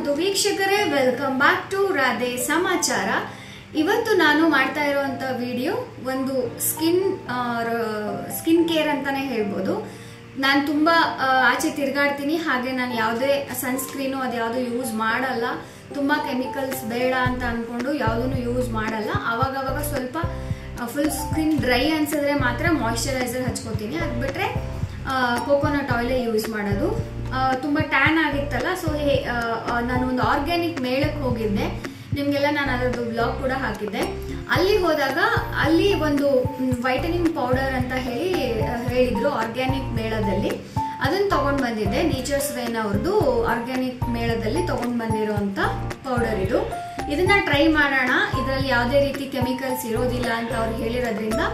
ಮುದ್ದು ವೀಕ್ಷಕರೇ, welcome back to Radhe ಸಮಾಚಾರ. ಇವತ್ತು ನಾನು ಮಾಡ್ತಾ ಇರುವಂತ ವಿಡಿಯೋ ಒಂದು ಸ್ಕಿನ್ ಕೇರ್ ಅಂತಾನೆ ಹೇಳ್ಬೋದು. ನಾನು ತುಂಬಾ ಆಚೆ ತಿರುಗಾಡ್ತೀನಿ, ಹಾಗೆ ನಾನು ಯಾವುದೇ ಸನ್ಸ್ಕ್ರೀನು ಅದ್ಯಾವುದು ಯೂಸ್ ಮಾಡಲ್ಲ. ತುಂಬಾ ಕೆಮಿಕಲ್ಸ್ ಬೇಡ ಅಂತ ಅನ್ಕೊಂಡು ಯಾವುದನ್ನು ಯೂಸ್ ಮಾಡಲ್ಲ. ಅವಾಗವಾಗ ಸ್ವಲ್ಪ ಫುಲ್ ಸ್ಕಿನ್ ಡ್ರೈ ಅನ್ಸಿದ್ರೆ ಮಾತ್ರ ಮಾಯಿಶ್ಚರೈಸರ್ ಹಚ್ಕೋತೀನಿ. ಅದು ಬಿಟ್ರೆ ಕೋಕೋನಟ್ ಆಯಿಲೇ ಯೂಸ್ ಮಾಡೋದು. ತುಂಬಾ ಟ್ಯಾನ್ ಆಗಿತ್ತಲ್ಲ, ಸೊ ನಾನು ಒಂದು ಆರ್ಗ್ಯಾನಿಕ್ ಮೇಳಕ್ಕೆ ಹೋಗಿದ್ದೆ. ನಿಮ್ಗೆಲ್ಲ ನಾನು ಅದರದ್ದು ಬ್ಲಾಗ್ ಕೂಡ ಹಾಕಿದ್ದೆ. ಅಲ್ಲಿ ಹೋದಾಗ ಅಲ್ಲಿ ಒಂದು ವೈಟನಿಂಗ್ ಪೌಡರ್ ಅಂತ ಹೇಳಿದ್ರು ಆರ್ಗ್ಯಾನಿಕ್ ಮೇಳದಲ್ಲಿ. ಅದನ್ನ ತಗೊಂಡ್ ಬಂದಿದ್ದೆ. ನೇಚರ್ಸ್ ವೇನ್ ಅವ್ರದ್ದು ಆರ್ಗ್ಯಾನಿಕ್ ಮೇಳದಲ್ಲಿ ತಗೊಂಡ್ ಬಂದಿರೋಂತ ಪೌಡರ್ ಇದು. ಇದನ್ನ ಟ್ರೈ ಮಾಡೋಣ, ಇದರಲ್ಲಿ ಯಾವುದೇ ರೀತಿ ಕೆಮಿಕಲ್ಸ್ ಇರೋದಿಲ್ಲ ಅಂತ ಅವ್ರು ಹೇಳಿರೋದ್ರಿಂದ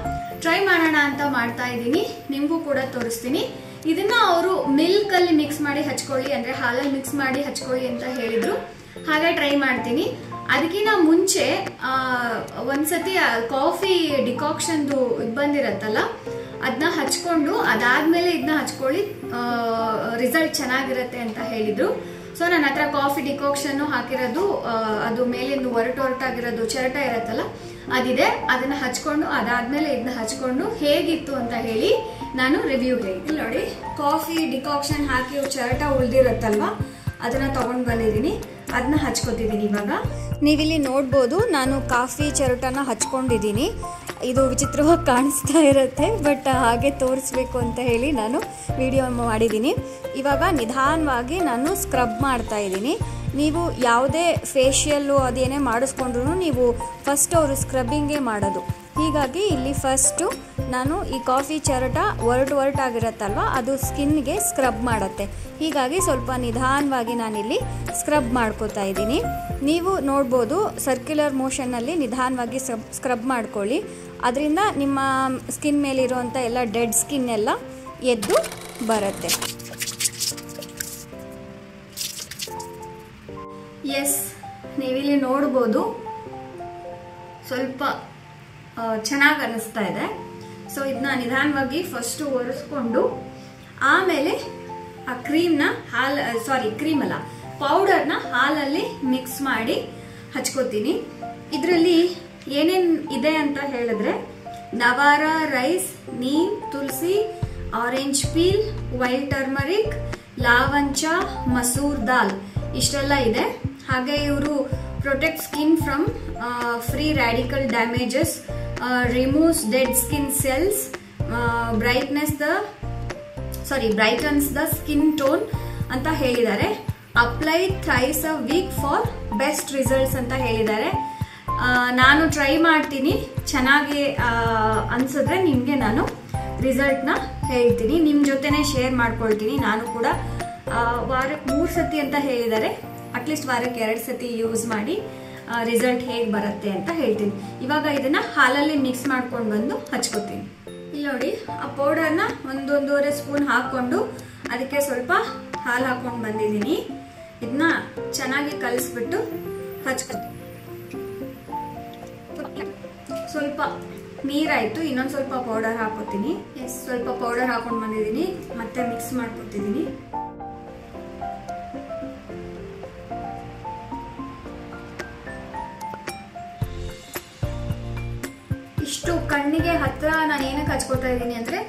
ಟ್ರೈ ಮಾಡೋಣ ಅಂತ ಮಾಡ್ತಾ ಇದ್ದೀನಿ. ನಿಮಗೂ ಕೂಡ ತೋರಿಸ್ತೀನಿ. ಇದನ್ನ ಅವರು ಮಿಲ್ಕ್ ಅಲ್ಲಿ ಮಿಕ್ಸ್ ಮಾಡಿ ಹಚ್ಕೊಳ್ಳಿ, ಅಂದ್ರೆ ಹಾಲಲ್ಲಿ ಮಿಕ್ಸ್ ಮಾಡಿ ಹಚ್ಕೊಳ್ಳಿ ಅಂತ ಹೇಳಿದ್ರು. ಹಾಗೆ ಟ್ರೈ ಮಾಡ್ತೀನಿ. ಅದಕ್ಕಿಂತ ಮುಂಚೆ ಒಂದ್ಸತಿ ಕಾಫಿ ಡಿಕಾಕ್ಷನ್ದು ಇದು ಬಂದಿರತ್ತಲ್ಲ, ಅದನ್ನ ಹಚ್ಕೊಂಡು ಅದಾದ್ಮೇಲೆ ಇದನ್ನ ಹಚ್ಕೊಳ್ಳಿ, ರಿಸಲ್ಟ್ ಚೆನ್ನಾಗಿರುತ್ತೆ ಅಂತ ಹೇಳಿದ್ರು. ಸೊ ನನ್ನ ಹತ್ರ ಕಾಫಿ ಡಿಕಾಕ್ಷನ್ ಹಾಕಿರೋದು, ಅದು ಮೇಲಿಂದು ಒರಟಾಗಿರೋದು ಚರಟ ಇರತ್ತಲ್ಲ ಅದಿದೆ. ಅದನ್ನ ಹಚ್ಕೊಂಡು ಅದಾದ್ಮೇಲೆ ಇದನ್ನ ಹಚ್ಕೊಂಡು ಹೇಗಿತ್ತು ಅಂತ ಹೇಳಿ ನಾನು ರಿವ್ಯೂ ಹೇಳ್ತೀನಿ. ನೋಡಿ, ಕಾಫಿ ಡಿಕಾಕ್ಷನ್ ಹಾಕಿ ಚರಟ ಉಳ್ದಿರತ್ತಲ್ವಾ, ಅದನ್ನ ತಗೊಂಡ್ ಬಂದಿದ್ದೀನಿ. ಅದನ್ನ ಹಚ್ಕೊತಿದ್ದೀನಿ. ಇವಾಗ ನೀವಿಲ್ಲಿ ನೋಡ್ಬೋದು, ನಾನು ಕಾಫಿ ಚರಟನ ಹಚ್ಕೊಂಡಿದ್ದೀನಿ. ಇದು ವಿಚಿತ್ರವಾಗಿ ಕಾಣಿಸ್ತಾ ಇರುತ್ತೆ, ಬಟ್ ಹಾಗೆ ತೋರಿಸ್ಬೇಕು ಅಂತ ಹೇಳಿ ನಾನು ವಿಡಿಯೋ ಮಾಡಿದ್ದೀನಿ. ಇವಾಗ ನಿಧಾನವಾಗಿ ನಾನು ಸ್ಕ್ರಬ್ ಮಾಡ್ತಾ ಇದ್ದೀನಿ. ನೀವು ಯಾವುದೇ ಫೇಶಿಯಲ್ಲು ಅದೇನೇ ಮಾಡಿಸ್ಕೊಂಡ್ರು ನೀವು ಫಸ್ಟ್ ಅವರು ಸ್ಕ್ರಬ್ಬಿಂಗೇ ಮಾಡೋದು. ಹೀಗಾಗಿ ಇಲ್ಲಿ ಫಸ್ಟು ನಾನು ಈ ಕಾಫಿ ಚರಟ ಒರಟಾಗಿರುತ್ತಲ್ವ, ಅದು ಸ್ಕಿನ್ಗೆ ಸ್ಕ್ರಬ್ ಮಾಡುತ್ತೆ. ಹೀಗಾಗಿ ಸ್ವಲ್ಪ ನಿಧಾನವಾಗಿ ನಾನಿಲ್ಲಿ ಸ್ಕ್ರಬ್ ಮಾಡ್ಕೋತಾ ಇದ್ದೀನಿ. ನೀವು ನೋಡ್ಬೋದು, ಸರ್ಕ್ಯುಲರ್ ಮೋಷನ್ನಲ್ಲಿ ನಿಧಾನವಾಗಿ ಸ್ಕ್ರಬ್ ಮಾಡ್ಕೊಳ್ಳಿ. ಅದರಿಂದ ನಿಮ್ಮ ಸ್ಕಿನ್ ಮೇಲಿರುವಂಥ ಎಲ್ಲ ಡೆಡ್ ಸ್ಕಿನ್ ಎಲ್ಲ ಎದ್ದು ಬರುತ್ತೆ. ಎಸ್, ನೀವಿಲ್ಲಿ ನೋಡ್ಬೋದು ಸ್ವಲ್ಪ ಚೆನ್ನಾಗಿ ಅನ್ನಿಸ್ತಾ ಇದೆ. ಸೊ ಇದನ್ನ ನಿಧಾನವಾಗಿ ಫಸ್ಟು ಒರೆಸ್ಕೊಂಡು ಆಮೇಲೆ ಆ ಕ್ರೀಮ್ ಅಲ್ಲ, ಪೌಡರ್ನ ಹಾಲಲ್ಲಿ ಮಿಕ್ಸ್ ಮಾಡಿ ಹಚ್ಕೋತೀನಿ. ಇದರಲ್ಲಿ ಏನೇನು ಇದೆ ಅಂತ ಹೇಳಿದ್ರೆ, ನವಾರ ರೈಸ್, ನೀಮ್, ತುಳಸಿ, ಆರೆಂಜ್ ಪೀಲ್, ವೈಟ್ ಟರ್ಮರಿಕ್, ಲಾವಂಚ, ಮಸೂರ್ ದಾಲ್ ಇಷ್ಟೆಲ್ಲ ಇದೆ. ಹಾಗೆ ಇವರು protect skin from free radical damages, removes dead skin cells, brightens the skin tone ಅಂತ ಹೇಳಿದ್ದಾರೆ. Apply thrice a week for best results ಅಂತ ಹೇಳಿದ್ದಾರೆ. ನಾನು ಟ್ರೈ ಮಾಡ್ತೀನಿ, ಚೆನ್ನಾಗಿ ಅನ್ಸಿದ್ರೆ ನಿಮಗೆ ನಾನು ರಿಸಲ್ಟ್ನ ಹೇಳ್ತೀನಿ, ನಿಮ್ಮ ಜೊತೆನೆ ಶೇರ್ ಮಾಡ್ಕೊಳ್ತೀನಿ. ನಾನು ಕೂಡ ವಾರಕ್ಕೆ 3 ಸತಿ ಅಂತ ಹೇಳಿದ್ದಾರೆ, ಅಟ್ಲೀಸ್ಟ್ ವಾರಕ್ಕೆ 2 ಸತಿ ಯೂಸ್ ಮಾಡಿ ರಿಸಲ್ಟ್ ಹೇಗೆ ಬರುತ್ತೆ ಅಂತ ಹೇಳ್ತೀನಿ. ಇವಾಗ ಇದನ್ನ ಹಾಲಲ್ಲಿ ಮಿಕ್ಸ್ ಮಾಡ್ಕೊಂಡು ಬಂದು ಹಚ್ಕೋತೀನಿ. ಇಲ್ಲಿ ನೋಡಿ, ಆ ಪೌಡರ್ನ 1-1.5 ಸ್ಪೂನ್ ಹಾಕೊಂಡು ಅದಕ್ಕೆ ಸ್ವಲ್ಪ ಹಾಲು ಹಾಕೊಂಡು ಬಂದಿದ್ದೀನಿ. ಇದನ್ನ ಚೆನ್ನಾಗಿ ಕಲಿಸ್ಬಿಟ್ಟು ಹಚ್ಕೋತೀನಿ. ಸ್ವಲ್ಪ ನೀರಾಯ್ತು, ಇನ್ನೊಂದು ಸ್ವಲ್ಪ ಪೌಡರ್ ಹಾಕೋತೀನಿ. ಸ್ವಲ್ಪ ಪೌಡರ್ ಹಾಕೊಂಡು ಬಂದಿದ್ದೀನಿ, ಮತ್ತೆ ಮಿಕ್ಸ್ ಮಾಡ್ಕೊತಿದ್ದೀನಿ. ಇಷ್ಟು ಕಣ್ಣಿಗೆ ಹತ್ರ ನಾನು ಏನಕ್ಕೆ ಹಚ್ಕೋತಾ ಇದ್ದೀನಿ ಅಂದ್ರೆ,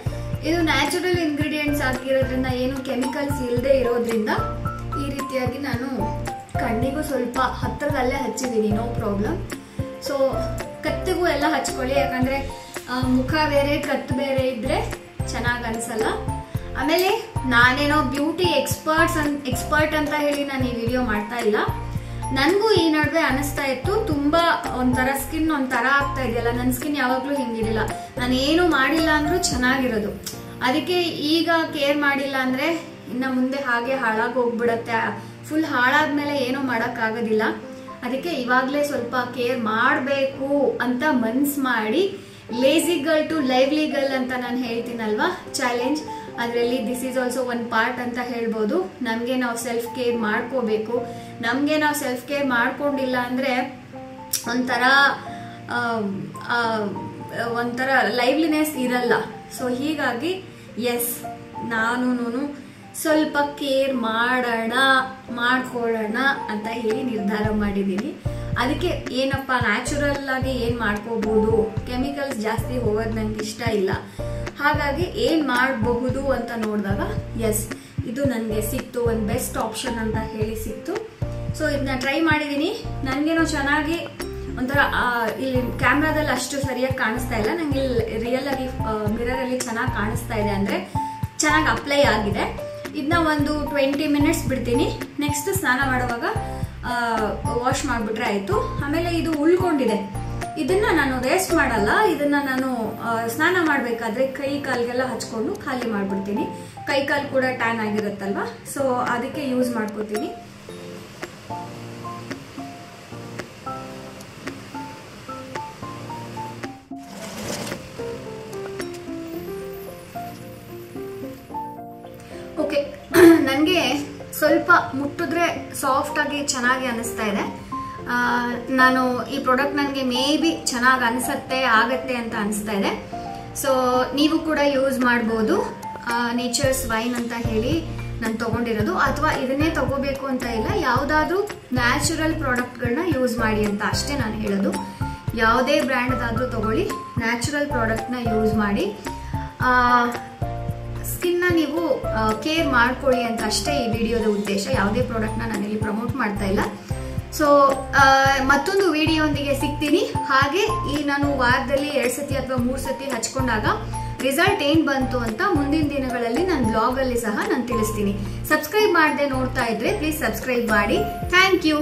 ಇದು ನ್ಯಾಚುರಲ್ ಇಂಗ್ರೀಡಿಯೆಂಟ್ಸ್ ಹಾಕಿರೋದ್ರಿಂದ, ಏನು ಕೆಮಿಕಲ್ಸ್ ಇಲ್ಲದೆ ಇರೋದ್ರಿಂದ ಈ ರೀತಿಯಾಗಿ ನಾನು ಕಣ್ಣಿಗೂ ಸ್ವಲ್ಪ ಹತ್ರದಲ್ಲೇ ಹಚ್ಚಿದ್ದೀನಿ, ನೋ ಪ್ರಾಬ್ಲಮ್. ಸೊ ಕತ್ತಿಗೂ ಎಲ್ಲ ಹಚ್ಕೊಳ್ಳಿ, ಯಾಕಂದ್ರೆ ಮುಖ ಬೇರೆ ಕತ್ತು ಬೇರೆ ಇದ್ರೆ ಚೆನ್ನಾಗಿ ಅನ್ಸಲ್ಲ. ಆಮೇಲೆ ನಾನೇನೋ ಬ್ಯೂಟಿ ಎಕ್ಸ್ಪರ್ಟ್ ಅಂತ ಹೇಳಿ ನಾನು ಈ ವಿಡಿಯೋ ಮಾಡ್ತಾ ಇಲ್ಲ. ನನಗೂ ಈ ನಡುವೆ ಅನಿಸ್ತಾ ಇತ್ತು, ತುಂಬಾ ಒಂಥರ ಸ್ಕಿನ್ ಒಂಥರ ಆಗ್ತಾ ಇದೆಯಲ್ಲ, ನನ್ನ ಸ್ಕಿನ್ ಯಾವಾಗ್ಲೂ ಹಿಂಗಿರಲಿಲ್ಲ, ನಾನು ಏನು ಮಾಡಿಲ್ಲ ಅಂದ್ರೂ ಚೆನ್ನಾಗಿರೋದು. ಅದಕ್ಕೆ ಈಗ ಕೇರ್ ಮಾಡಿಲ್ಲ ಅಂದ್ರೆ ಇನ್ನ ಮುಂದೆ ಹಾಗೆ ಹಾಳಾಗಿ ಹೋಗ್ಬಿಡತ್ತೆ. ಫುಲ್ ಹಾಳಾದ್ಮೇಲೆ ಏನೂ ಮಾಡಕ್ ಆಗೋದಿಲ್ಲ. ಅದಕ್ಕೆ ಇವಾಗ್ಲೇ ಸ್ವಲ್ಪ ಕೇರ್ ಮಾಡಬೇಕು ಅಂತ ಮನ್ಸ್ ಮಾಡಿ, lazy girl to lively girl ಅಂತ ನಾನು ಹೇಳ್ತೀನಲ್ವಾ ಚಾಲೆಂಜ್, ಅದರಲ್ಲಿ this is also one part ಅಂತ ಹೇಳ್ಬೋದು. ನಮಗೆ ನಾವು ಸೆಲ್ಫ್ ಕೇರ್ ಮಾಡ್ಕೋಬೇಕು. ನಮಗೆ ನಾವು ಸೆಲ್ಫ್ ಕೇರ್ ಮಾಡ್ಕೊಂಡಿಲ್ಲ ಅಂದರೆ ಒಂಥರ ಲೈವ್ಲಿನೆಸ್ ಇರಲ್ಲ. ಸೊ ಹೀಗಾಗಿ ಎಸ್, ನಾನು ಸ್ವಲ್ಪ ಕೇರ್ ಮಾಡ್ಕೊಳ್ಳೋಣ ಅಂತ ಹೇಳಿ ನಿರ್ಧಾರ ಮಾಡಿದ್ದೀನಿ. ಅದಕ್ಕೆ ಏನಪ್ಪ ನ್ಯಾಚುರಲ್ ಆಗಿ ಏನು ಮಾಡ್ಕೋಬಹುದು, ಕೆಮಿಕಲ್ಸ್ ಜಾಸ್ತಿ ಹೋಗೋದು ನಂಗೆ ಇಷ್ಟ ಇಲ್ಲ. ಹಾಗಾಗಿ ಏನು ಮಾಡಬಹುದು ಅಂತ ನೋಡಿದಾಗ ಎಸ್ ಇದು ನನಗೆ ಸಿಕ್ತು, ಒಂದು ಬೆಸ್ಟ್ ಆಪ್ಷನ್ ಅಂತ ಹೇಳಿ ಸಿಕ್ತು. ಸೊ ಇದನ್ನ ಟ್ರೈ ಮಾಡಿದ್ದೀನಿ. ನನಗೇನೋ ಚೆನ್ನಾಗಿ ಒಂಥರ ಇಲ್ಲಿ ಕ್ಯಾಮ್ರಾದಲ್ಲಿ ಅಷ್ಟು ಸರಿಯಾಗಿ ಕಾಣಿಸ್ತಾ ಇಲ್ಲ, ನಂಗೆ ಇಲ್ಲಿ ರಿಯಲ್ ಆಗಿ ಮಿರರಲ್ಲಿ ಚೆನ್ನಾಗಿ ಕಾಣಿಸ್ತಾ ಇದೆ, ಅಂದರೆ ಚೆನ್ನಾಗಿ ಅಪ್ಲೈ ಆಗಿದೆ. ಇದನ್ನ ಒಂದು 20 ಮಿನಿಟ್ಸ್ ಬಿಡ್ತೀನಿ. ನೆಕ್ಸ್ಟ್ ಸ್ನಾನ ಮಾಡುವಾಗ ವಾಶ್ ಮಾಡಿಬಿಟ್ರೆ ಆಯಿತು. ಆಮೇಲೆ ಇದು ಉಳ್ಕೊಂಡಿದೆ, ಇದನ್ನ ನಾನು ವೇಸ್ಟ್ ಮಾಡಲ್ಲ. ಇದನ್ನ ನಾನು ಸ್ನಾನ ಮಾಡಬೇಕಾದ್ರೆ ಕೈ ಕಾಲಿಗೆಲ್ಲ ಹಚ್ಕೊಂಡು ಖಾಲಿ ಮಾಡಿಬಿಡ್ತೀನಿ. ಕೈ ಕಾಲು ಕೂಡ ಟ್ಯಾನ್ ಆಗಿರುತ್ತಲ್ವಾ, ಸೊ ಅದಕ್ಕೆ ಯೂಸ್ ಮಾಡ್ಕೋತೀನಿ. ಓಕೆ, ನನಗೆ ಸ್ವಲ್ಪ ಮುಟ್ಟಿದ್ರೆ ಸಾಫ್ಟ್ ಆಗಿ ಚೆನ್ನಾಗಿ ಅನಿಸ್ತಾ ಇದೆ. ನಾನು ಈ ಪ್ರಾಡಕ್ಟ್ ನನಗೆ ಮೇ ಬಿ ಚೆನ್ನಾಗಿ ಅನಿಸುತ್ತೆ ಆಗತ್ತೆ ಅಂತ ಅನಿಸ್ತಾ ಇದೆ. ಸೊ ನೀವು ಕೂಡ ಯೂಸ್ ಮಾಡ್ಬೋದು. ನೇಚರ್ಸ್ ವೈನ್ ಅಂತ ಹೇಳಿ ನಾನು ತಗೊಂಡಿರೋದು, ಅಥವಾ ಇದನ್ನೇ ತಗೋಬೇಕು ಅಂತ ಇಲ್ಲ, ಯಾವುದಾದ್ರೂ ನ್ಯಾಚುರಲ್ ಪ್ರಾಡಕ್ಟ್ಗಳನ್ನ ಯೂಸ್ ಮಾಡಿ ಅಂತ ಅಷ್ಟೇ ನಾನು ಹೇಳೋದು. ಯಾವುದೇ ಬ್ರ್ಯಾಂಡ್ದಾದ್ರೂ ತಗೊಳ್ಳಿ, ನ್ಯಾಚುರಲ್ ಪ್ರಾಡಕ್ಟ್ನ ಯೂಸ್ ಮಾಡಿ. ಸ್ಕಿನ್ನ ನೀವು ಕೇರ್ ಮಾಡ್ಕೊಳ್ಳಿ ಅಂತ ಅಷ್ಟೇ ಈ ವಿಡಿಯೋದ ಉದ್ದೇಶ. ಯಾವುದೇ ಪ್ರಾಡಕ್ಟ್ನ ನಾನಿಲ್ಲಿ ಪ್ರಮೋಟ್ ಮಾಡ್ತಾ ಇಲ್ಲ. ಸೊ ಮತ್ತೊಂದು ವಿಡಿಯೋಂದಿಗೆ ಸಿಗ್ತೀನಿ. ಹಾಗೆ ಈ ನಾನು ವಾರದಲ್ಲಿ 2 ಸತಿ ಅಥವಾ 3 ಸತಿ ಹಚ್ಕೊಂಡಾಗ ರಿಸಲ್ಟ್ ಏನ್ ಬಂತು ಅಂತ ಮುಂದಿನ ದಿನಗಳಲ್ಲಿ ನನ್ನ ಬ್ಲಾಗ್ ಅಲ್ಲಿ ಸಹ ನಾನು ತಿಳಿಸ್ತೀನಿ. ಸಬ್ಸ್ಕ್ರೈಬ್ ಮಾಡದೆ ನೋಡ್ತಾ ಇದ್ರೆ ಪ್ಲೀಸ್ ಸಬ್ಸ್ಕ್ರೈಬ್ ಮಾಡಿ. Thank you.